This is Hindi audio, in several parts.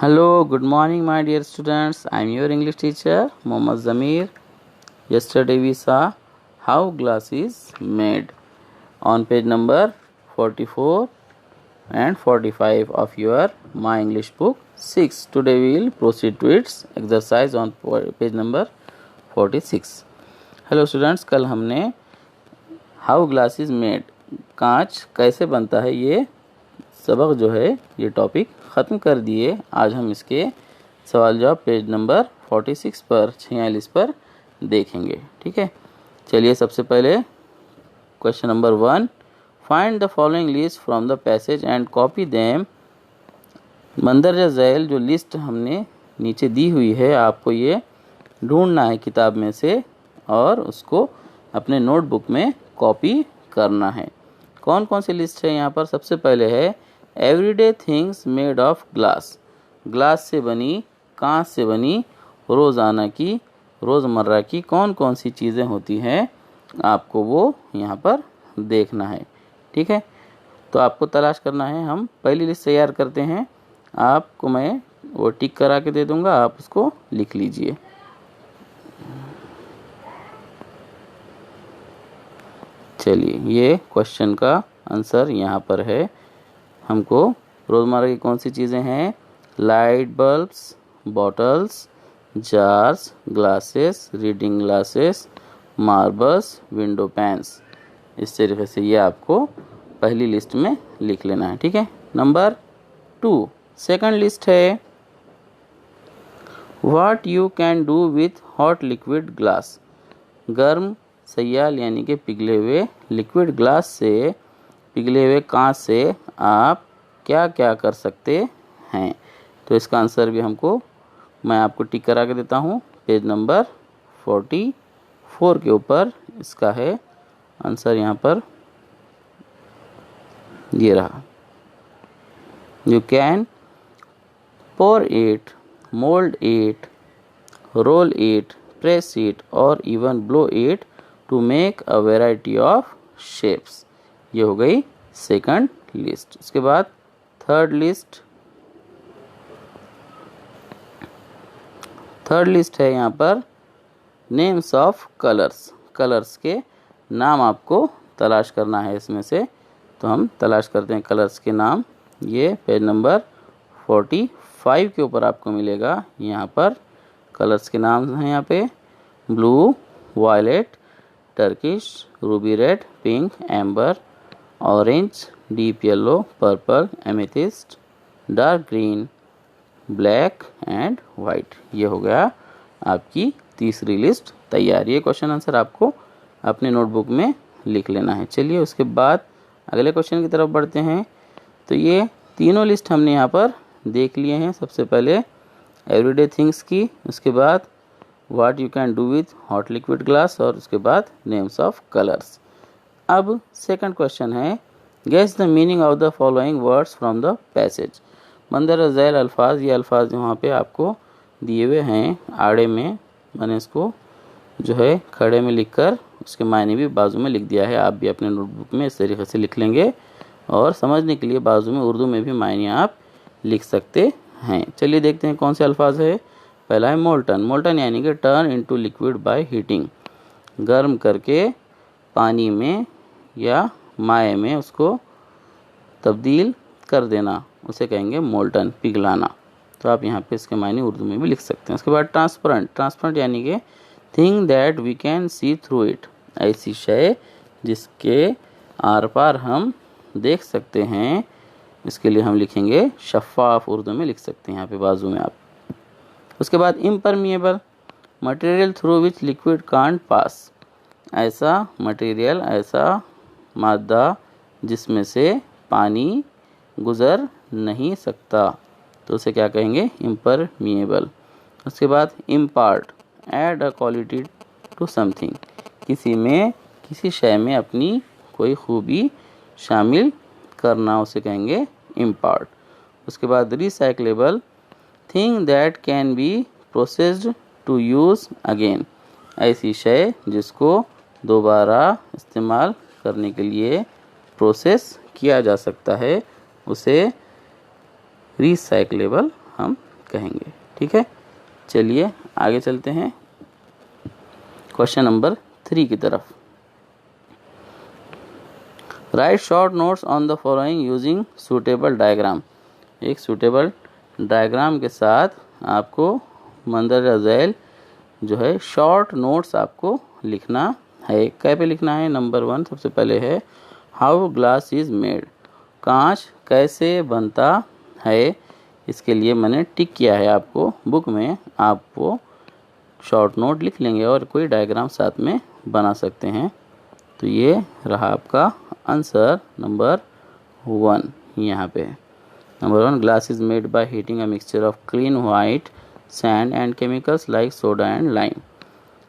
Hello, good morning, my dear students. I am your English teacher, Mohammad Zamir. Yesterday we saw how glass is made on page number 44 and 45 of your My English book 6. Today we will proceed to its exercise on page number 46. Hello students, कल हमने हाउ ग्लास इज मेड, कांच कैसे बनता है, ये सबक जो है ये टॉपिक ख़त्म कर दिए। आज हम इसके सवाल जवाब पेज नंबर 46 पर 46 पर देखेंगे। ठीक है, चलिए सबसे पहले question number 1, find the following list from the passage and copy them. मंदरजा झैल जो लिस्ट हमने नीचे दी हुई है, आपको ये ढूंढना है किताब में से और उसको अपने नोटबुक में कॉपी करना है। कौन कौन सी लिस्ट है यहाँ पर? सबसे पहले है everyday things made of glass, glass से बनी, कांच से बनी, रोज़ाना की, रोज़मर्रा की कौन कौन सी चीज़ें होती हैं, आपको वो यहाँ पर देखना है। ठीक है, तो आपको तलाश करना है। हम पहली लिस्ट तैयार करते हैं, आपको मैं वो टिक करा के दे दूँगा, आप उसको लिख लीजिए। चलिए, ये क्वेश्चन का आंसर यहाँ पर है। हमको रोज़मर्रा की कौन सी चीज़ें हैं? Light bulbs, bottles, jars, glasses, reading glasses, marbles, window pans. इस तरीके से ये आपको पहली लिस्ट में लिख लेना है। ठीक है, नंबर 2 सेकंड लिस्ट है what you can do with hot liquid glass. गर्म सयाल यानी कि पिघले हुए लिक्विड ग्लास से, पिघले हुए कांच से आप क्या क्या कर सकते हैं। तो इसका आंसर भी मैं आपको टिक करा के देता हूँ। पेज नंबर 44 के ऊपर इसका है आंसर, यहाँ पर ये रहा। You can pour it, mold it, roll it, press it और even blow it to make a variety of shapes। ये हो गई सेकंड लिस्ट। उसके बाद थर्ड लिस्ट है यहाँ पर नेम्स ऑफ कलर्स, कलर्स के नाम आपको तलाश करना है इसमें से। तो हम तलाश करते हैं कलर्स के नाम। ये पेज नंबर 45 के ऊपर आपको मिलेगा। यहाँ पर कलर्स के नाम हैं, यहाँ पे blue, violet, turquoise, ruby red, pink, amber, orange, deep yellow, purple, amethyst, dark green, black and white. ये हो गया आपकी तीसरी लिस्ट तैयार। ये क्वेश्चन आंसर आपको अपने नोटबुक में लिख लेना है। चलिए उसके बाद अगले क्वेश्चन की तरफ बढ़ते हैं। तो ये तीनों लिस्ट हमने यहाँ पर देख लिए हैं। सबसे पहले एवरीडे थिंग्स की, उसके बाद what you can do with hot liquid glass और उसके बाद नेम्स ऑफ कलर्स। अब सेकंड क्वेश्चन है guess the meaning of the following words from the passage. मंदरजा झैल अल्फाज, ये अल्फाज यहाँ पे आपको दिए हुए हैं आड़े में, मैंने इसको जो है खड़े में लिखकर उसके मायने भी बाजू में लिख दिया है। आप भी अपने नोटबुक में इस तरीके से लिख लेंगे और समझने के लिए बाजू में उर्दू में भी मायने आप लिख सकते हैं। चलिए देखते हैं कौन से अल्फाज है। पहला है मोल्टन, मोल्टन यानी कि turn into liquid by heating, गर्म करके पानी में या माए में उसको तब्दील कर देना, उसे कहेंगे मोल्टन, पिघलाना। तो आप यहाँ पे इसके मायने उर्दू में भी लिख सकते हैं। उसके बाद ट्रांसपेरेंट, ट्रांसपेरेंट यानी कि thing that we can see through it, ऐसी शय जिसके आर पार हम देख सकते हैं, इसके लिए हम लिखेंगे शफ़ाफ, उर्दू में लिख सकते हैं यहाँ पे बाजू में आप। उसके बाद impermeable, material through which liquid can't pass, ऐसा मटेरियल, ऐसा मादा जिसमें से पानी गुजर नहीं सकता, तो उसे क्या कहेंगे? इम्परमिएबल। उसके बाद impart, add a quality to something, किसी में, किसी शय में अपनी कोई खूबी शामिल करना, उसे कहेंगे इम्पार्ट। उसके बाद recyclable, thing that can be processed to use again, ऐसी शय जिसको दोबारा इस्तेमाल करने के लिए प्रोसेस किया जा सकता है, उसे रिसाइक्लेबल हम कहेंगे। ठीक है, चलिए आगे चलते हैं क्वेश्चन नंबर 3 की तरफ। Right short notes on the following using suitable diagram. एक सूटेबल डायग्राम के साथ आपको मंदरजा झैल जो है शॉर्ट नोट्स आपको लिखना है। क्या पे लिखना है? नंबर 1 सबसे पहले है हाउ ग्लास इज मेड, कांच कैसे बनता है। इसके लिए मैंने टिक किया है आपको बुक में, आप वो शॉर्ट नोट लिख लेंगे और कोई डायग्राम साथ में बना सकते हैं। तो ये रहा आपका आंसर नंबर 1 यहाँ पे। Number 1 glass is made by heating a mixture of clean white sand and chemicals like soda and lime.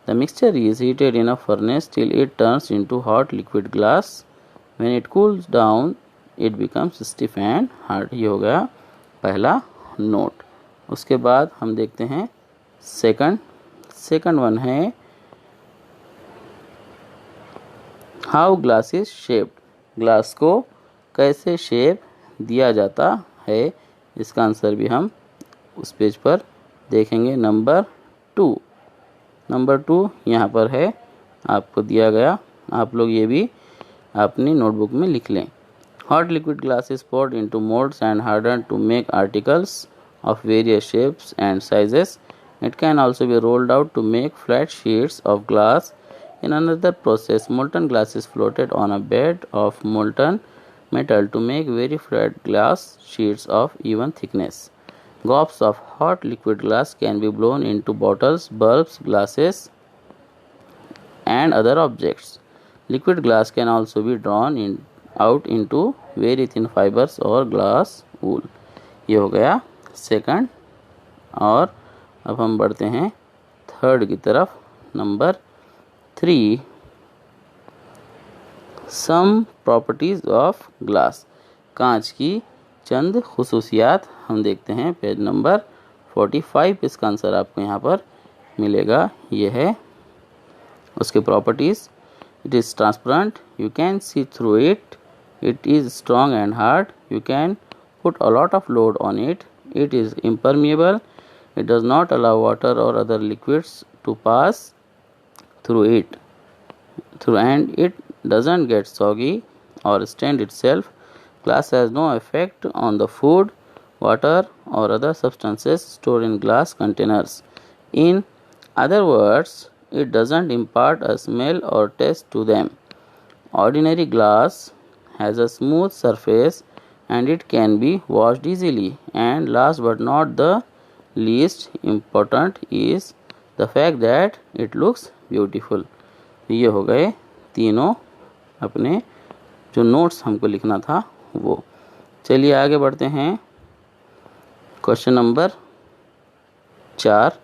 The mixture is heated in a furnace till it turns into hot liquid glass. When it cools down, it becomes stiff and hard. ये हो गया पहला नोट। उसके बाद हम देखते हैं सेकंड वन है how glass is shaped, glass को कैसे शेप दिया जाता है। इसका आंसर भी हम उस पेज पर देखेंगे। नंबर 2 यहाँ पर है, आपको दिया गया, आप लोग ये भी अपनी नोटबुक में लिख लें। Hot liquid glass is poured into molds and hardened to make articles of various shapes and sizes. It can also be rolled out to make flat sheets of glass. In another process, molten glass is floated on a bed of molten metal to make very flat glass sheets of even thickness. Gobs of hot liquid glass can be blown into bottles, bulbs, glasses, and other objects. Liquid glass can also be drawn out into very thin fibers or glass wool. ये हो गया सेकंड। और अब हम बढ़ते हैं थर्ड की तरफ। Number 3 some properties of glass, कांच की चंद खुसूसियात हम देखते हैं। पेज नंबर 45 इसका आंसर आपको यहाँ पर मिलेगा। ये है उसके properties. It is transparent, you can see through it, it is strong and hard, you can put a lot of load on it, it is impermeable, it does not allow water और other liquids to pass through it and it doesn't get soggy or stain itself. Glass has no effect on the food, water or other substances stored in glass containers. In other words, it doesn't impart a smell or taste to them. Ordinary glass has a smooth surface and it can be washed easily. And last but not the least important is the fact that it looks beautiful. ये हो गए तीनों अपने जो नोट्स हमको लिखना था वो। चलिए आगे बढ़ते हैं question number 4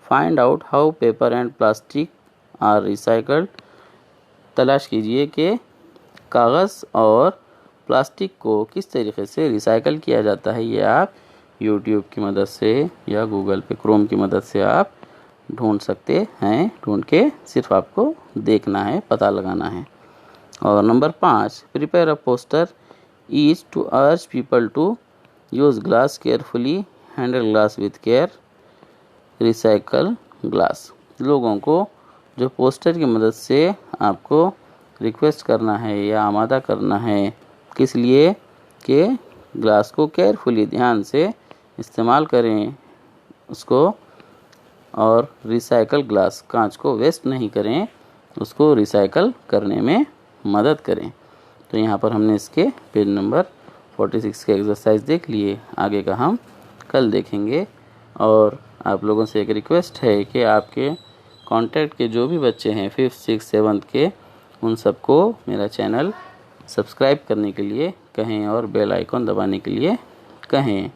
find out how paper and plastic are recycled. तलाश कीजिए कि कागज़ और प्लास्टिक को किस तरीके से रिसाइकल किया जाता है। ये आप यूट्यूब की मदद से या गूगल पे क्रोम की मदद से आप ढूंढ सकते हैं। ढूंढ के सिर्फ आपको देखना है, पता लगाना है। और number 5 prepare a poster is to urge people to use glass carefully, handle glass with care, recycle glass. लोगों को जो पोस्टर की मदद से आपको रिक्वेस्ट करना है या आमादा करना है, किस लिए कि ग्लास को केयरफुली ध्यान से इस्तेमाल करें उसको, और रिसाइकल ग्लास कांच को वेस्ट नहीं करें, उसको रिसाइकल करने में मदद करें। तो यहाँ पर हमने इसके पेज नंबर 46 के एक्सरसाइज देख लिए। आगे का हम कल देखेंगे। और आप लोगों से एक रिक्वेस्ट है कि आपके कांटेक्ट के जो भी बच्चे हैं 5th 6th 7th के, उन सबको मेरा चैनल सब्सक्राइब करने के लिए कहें और बेल आइकॉन दबाने के लिए कहें,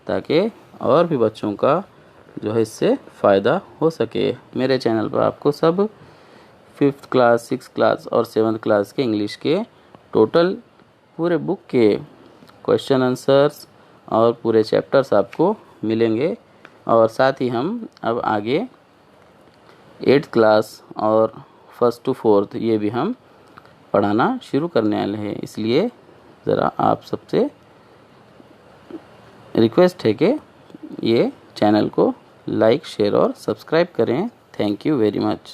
ताकि और भी बच्चों का जो है इससे फ़ायदा हो सके। मेरे चैनल पर आपको सब 5th क्लास 6th क्लास और 7th क्लास के इंग्लिश के टोटल पूरे बुक के क्वेश्चन आंसर्स और पूरे चैप्टर्स आपको मिलेंगे। और साथ ही हम अब आगे 8th क्लास और 1st to 4th ये भी हम पढ़ाना शुरू करने वाले हैं। इसलिए ज़रा आप सबसे रिक्वेस्ट है कि ये चैनल को लाइक शेयर और सब्सक्राइब करें। Thank you very much.